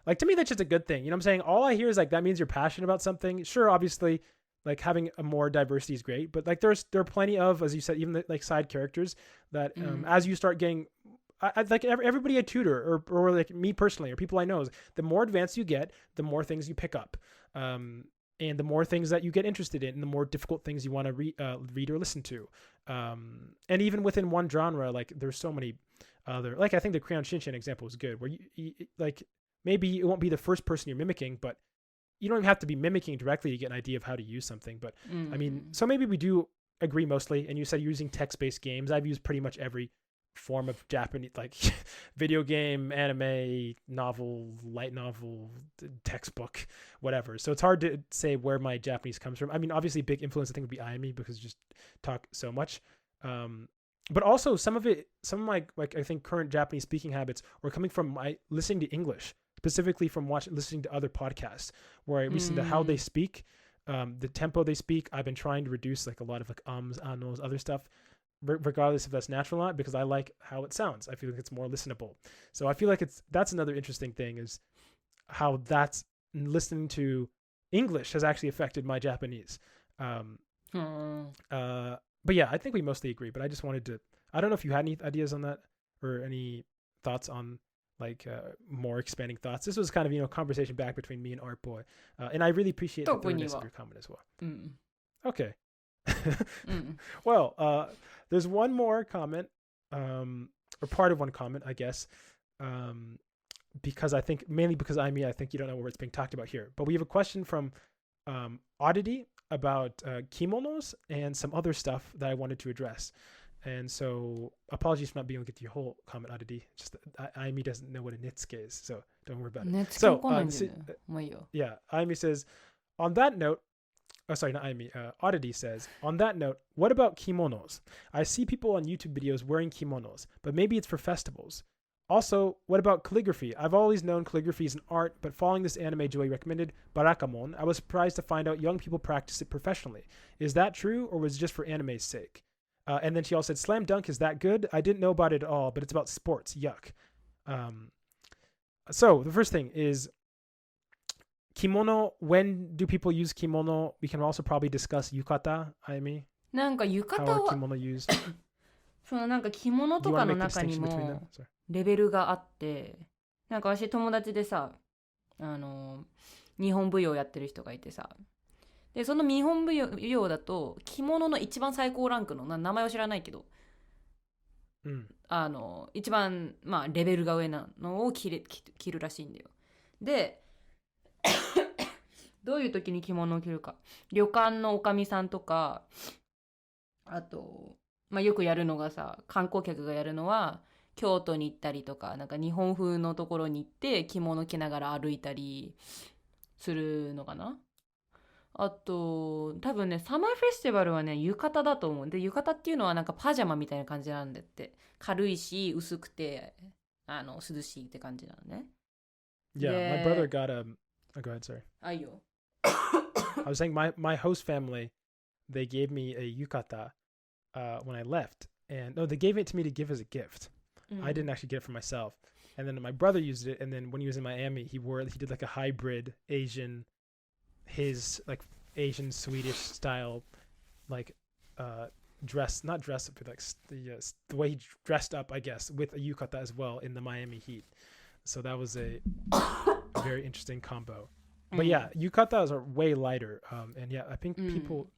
like, to me, that's just a good thing. You know what I'm saying? All I hear is like, that means you're passionate about something. Sure, obviously, like having a more diversity is great, but like there are plenty of, as you said, even like side characters that as you start getting, I like everybody I tutor or like me personally or people I know, the more advanced you get, the more things you pick up. And the more things that you get interested in and the more difficult things you want to read or listen to. And even within one genre, like there's so many other, like I think the Crayon Shinchan example was good where you like, maybe it won't be the first person you're mimicking, but you don't even have to be mimicking directly to get an idea of how to use something. But I mean, so maybe we do agree mostly. And you said you're using text-based games. I've used pretty much every form of Japanese, like video game, anime, novel, light novel, textbook, whatever. So it's hard to say where my Japanese comes from. I mean, obviously big influence I think would be Ayami because you just talk so much. But also some of my like I think current Japanese speaking habits are coming from my listening to English, specifically from listening to other podcasts where I listen to how they speak, the tempo they speak. I've been trying to reduce like a lot of like anos, other stuff, regardless if that's natural or not, because I like how it sounds. I feel like it's more listenable. So I feel like that's another interesting thing is how that's listening to English has actually affected my Japanese. But yeah, I think we mostly agree, but I just wanted to, I don't know if you had any ideas on that or any thoughts on like more expanding thoughts. This was kind of, conversation back between me and Art Boy. And I really appreciate the thoroughness of your comment as well. Okay. Well, there's one more comment, or part of one comment, I guess, because I think mainly because I think you don't know where it's being talked about here, but we have a question from Oddity about kimonos and some other stuff that I wanted to address. And so apologies for not being able to get to your whole comment, Oddity. Just Aimi doesn't know what a nitsuke is, so don't worry about it. So yeah, Aimi says, on that note, oh, sorry, not Aimi. Oddity says, on that note, what about kimonos? I see people on YouTube videos wearing kimonos, but maybe it's for festivals. Also, what about calligraphy? I've always known calligraphy is an art, but following this anime Joey recommended, Barakamon, I was surprised to find out young people practice it professionally. Is that true, or was it just for anime's sake? And then she also said, Slam Dunk, is that good? I didn't know about it at all, but it's about sports. Yuck. So the first thing is kimono. When do people use kimono? We can also probably discuss yukata, Ayami. なんか浴衣は How are kimono used? そのなんか着物 Do と you か want to の make the 中に distinction between も them? Sorry. レベルがあって、なんか私友達でさ、日本舞踊やってる人がいてさ、でその日本舞踊だと着物の一番最高ランクの名前は知らないけど、一番まあレベルが上なのを着るらしいんだよ。でどういう時に着物を着るか、旅館のおかみさんとか、あと、まあ、よくやるのがさ、観光客がやるのは京都に行ったりとか、なんか日本風のところに行って着物着ながら歩いたりするのかな。あと多分ね、サマーフェスティバルはね浴衣だと思う。で浴衣っていうのはなんかパジャマみたいな感じなんだって。軽いし薄くて涼しいって感じなのね。Yeah, my brother got a. Oh, go ahead, sorry. あいよ。I was saying my host family, they gave me a yukata when I left, and no, they gave it to me to give as a gift. I didn't actually get it for myself, and then my brother used it, and then when he was in Miami, he did like a hybrid Asian, his like Asian Swedish style, like not dress up, but like the way he dressed up, I guess, with a yukata as well in the Miami heat. So that was a very interesting combo. But yeah, yukatas are way lighter. And yeah, I think people,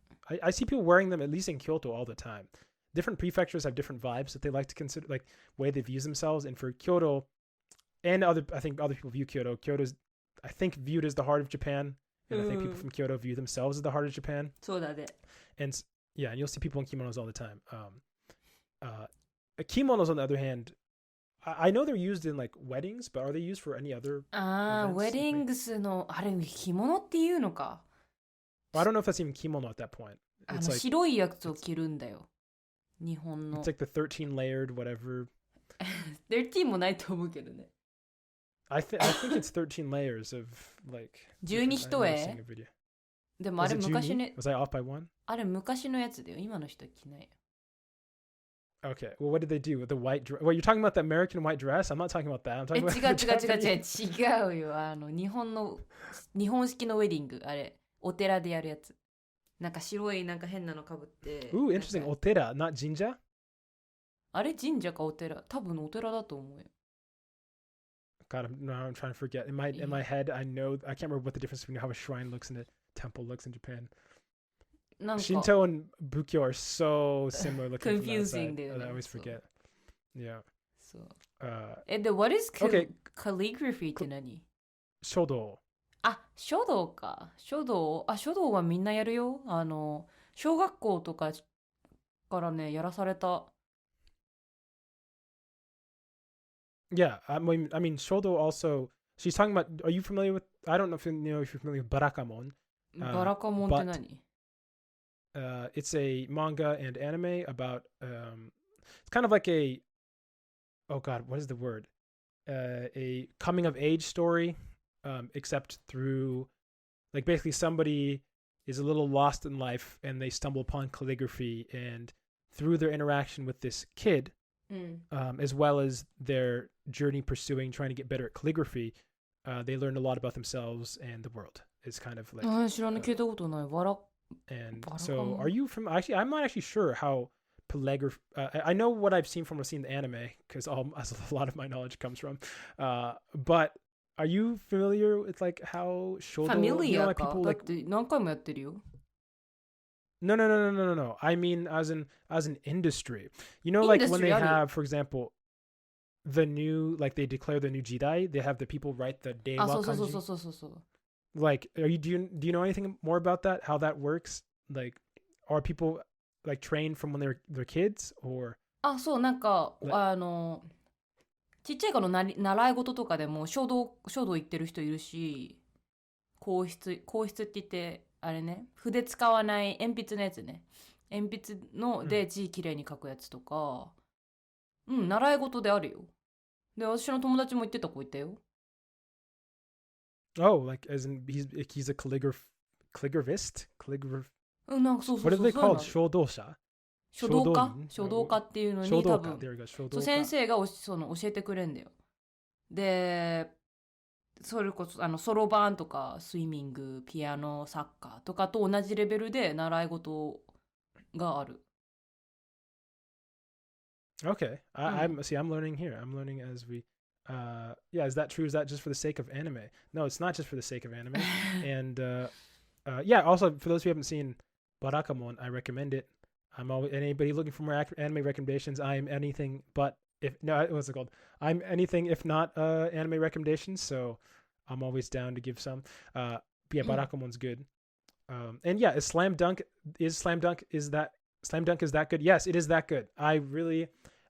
I see people wearing them at least in Kyoto all the time. Different prefectures have different vibes that they like to consider, like way they view themselves. And for Kyoto, and I think other people view Kyoto. Kyoto's, I think, viewed as the heart of Japan. And I think people from Kyoto view themselves as the heart of Japan. And yeah, and you'll see people in kimonos all the time. Kimonos, on the other hand, I know they're used in like weddings, but are they used for any other events? Weddings のあれ着物っていうのか。Well, I don't know if that's even kimono at that point. It's like 白いやつを着るんだよ。日本の。It's like the 13 layered whatever. 13もないと思うけどね。I think it's 13 layers of like 12一重。でもあれ昔の。Was I off by one? あれ昔のやつだよ。今の人着ないよ。Okay, well, what did they do with the white dress? Well, you're talking about the American white dress? I'm not talking about that. I'm talking about 違うよ。日本式のウェディング。あれ、お寺でやるやつ。なんか白いなんか変なのかぶって。Ooh, interesting. お寺 not 神社？あれ神社かお寺？多分お寺だと思うよ。God, I'm trying to forget. In my head, I can't remember what the difference between how a shrine looks and a temple looks in Japan. Shinto and Bukyo are so similar looking. Confusing, dude. I always forget. Yeah. So. And what is calligraphy って何？書道。書道か。書道はみんなやるよ。小学校とかからね、やらされた。Yeah, I mean, shodo also. She's talking about. Are you familiar with? I don't know if you're familiar with Barakamon. Barakamon って何？It's a manga and anime about. It's kind of like a. Oh God, what is the word? A coming of age story, except through, like basically somebody is a little lost in life and they stumble upon calligraphy, and through their interaction with this kid. As well as their journey trying to get better at calligraphy, they learned a lot about themselves and the world. It's kind of like. And so, are you from? Actually, I'm not actually sure how calligraphy. I know what I've seen from seeing the anime because a lot of my knowledge comes from. But are you familiar with like how shodo? Familiar, like people like. 何回もやってるよ。No. I mean, as an industry, you know, like when they have, for example, the new, like they declare the new Jidai, they have the people write the Deiwa kanji. So. Like, do you know anything more about that? How that works? Like, are people like trained from when they're kids or? そうなんかちっちゃい頃の習い事とかでも書道行ってる人いるし、硬筆って言って。あれね、筆使わない鉛筆のやつね。鉛筆ので字きれいに書くやつとか、習い事であるよ。で、私の友達も言ってた子いたよ。Oh, like as in he's a calligraphist? なんかそうそ What う are そう。they そういうの called? 書道者書道家書道書道家っていうのに書道家。多分、There we go. 書そう道先家。生が教えてくれんだよ。で、それこそソロバンとかスイミング、ピアノ、サッカーとかと同じレベルで習い事がある。Okay. I'm learning here. I'm learning as we yeah, is that true? Is that just for the sake of anime? No, it's not just for the sake of anime. And yeah, also for those who haven't seen Barakamon, I recommend it. I'm always anybody looking for more anime recommendations. I am anything but what's it called? I'm anything if not anime recommendations. So I'm always down to give some. But yeah, Barakamon's good. And yeah, is Slam Dunk is that good? Yes, it is that good. I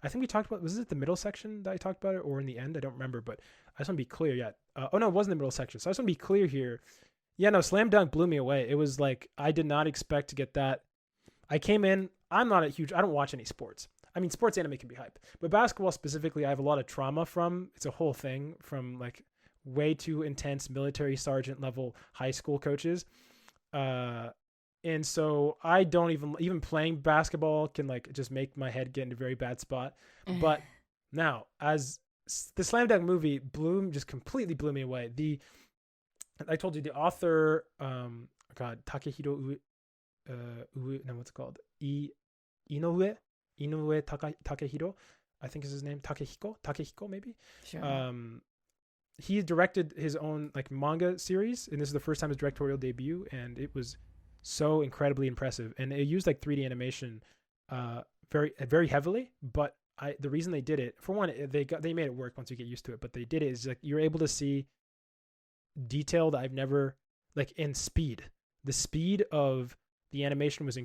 think we talked about, was it the middle section that I talked about it or in the end? I don't remember, but I just want to be clear yet. Oh no, it wasn't the middle section. So I just want to be clear here. Yeah, no, Slam Dunk blew me away. It was like, I did not expect to get that. I came in, I don't watch any sports. I mean, sports anime can be hype, but basketball specifically, I have a lot of trauma from. It's a whole thing from like way too intense military sergeant level high school coaches. And so I don't even playing basketball can like just make my head get in a very bad spot. But now, as the Slam Dunk movie completely blew me away. I told you the author, Takehiro what's it called? Inoue Takehiro, I think is his name. Takehiko maybe. Sure. He directed his own like manga series, and this is the first time his directorial debut, and it was so incredibly impressive. And it used like 3D animation very, very heavily, but the reason they did it, for one, they made it work once you get used to it, but they did it is like you're able to see detail that I've never, like, in speed. The speed of the animation was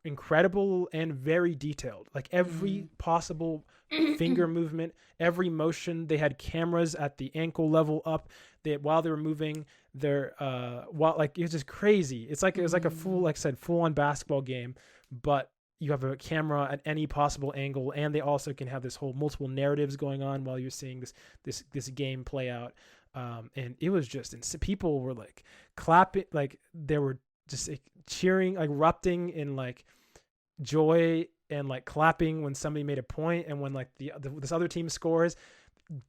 incredible and very detailed. Like every possible finger movement, every motion. They had cameras at the ankle level up. While they were moving, it was just crazy. It was like a full, like I said, full on basketball game, but you have a camera at any possible angle, and they also can have this whole multiple narratives going on while you're seeing this game play out. And it was just, and people were like clapping, like they were just like cheering, like erupting in like joy and like clapping when somebody made a point, and when like this other team scores,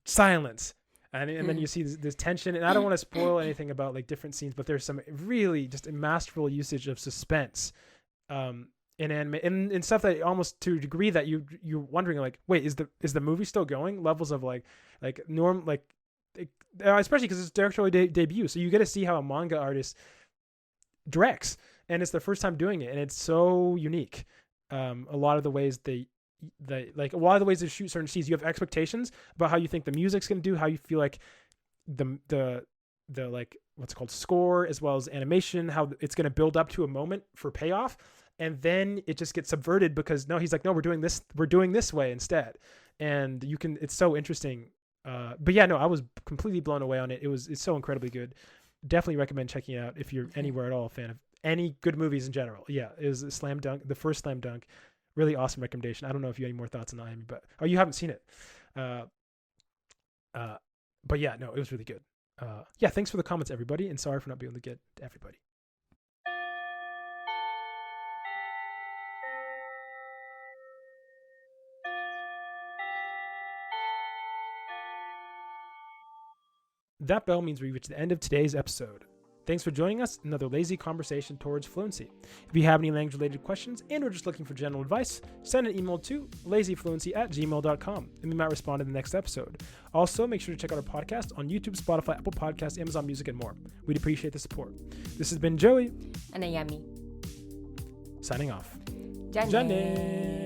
silence. And then you see this tension, and I don't want to spoil anything about like different scenes, but there's some really just a masterful usage of suspense in anime, and stuff that almost to a degree that you're wondering like, wait, is the movie still going? Levels of especially because it's directorial debut, so you get to see how a manga artist directs, and it's their first time doing it, and it's so unique. A lot of the ways they shoot certain scenes, you have expectations about how you think the music's going to do, how you feel like the like what's called score, as well as animation, how it's going to build up to a moment for payoff, and then it just gets subverted because he's like, no, we're doing this way instead, and it's so interesting. But yeah, no, I was completely blown away on it. It's so incredibly good. Definitely recommend checking it out if you're anywhere at all a fan of any good movies in general. Yeah, it was a Slam Dunk, the first Slam Dunk. Really awesome recommendation. I don't know if you have any more thoughts on Miami, but you haven't seen it. But yeah, no, it was really good. Yeah, thanks for the comments, everybody, and sorry for not being able to get to everybody. That bell means we reach the end of today's episode. Thanks for joining us in another lazy conversation towards fluency. If you have any language-related questions and are just looking for general advice, send an email to lazyfluency@gmail.com, and we might respond in the next episode. Also, make sure to check out our podcast on YouTube, Spotify, Apple Podcasts, Amazon Music, and more. We'd appreciate the support. This has been Joey. And Ayami. Signing off. じゃあねー。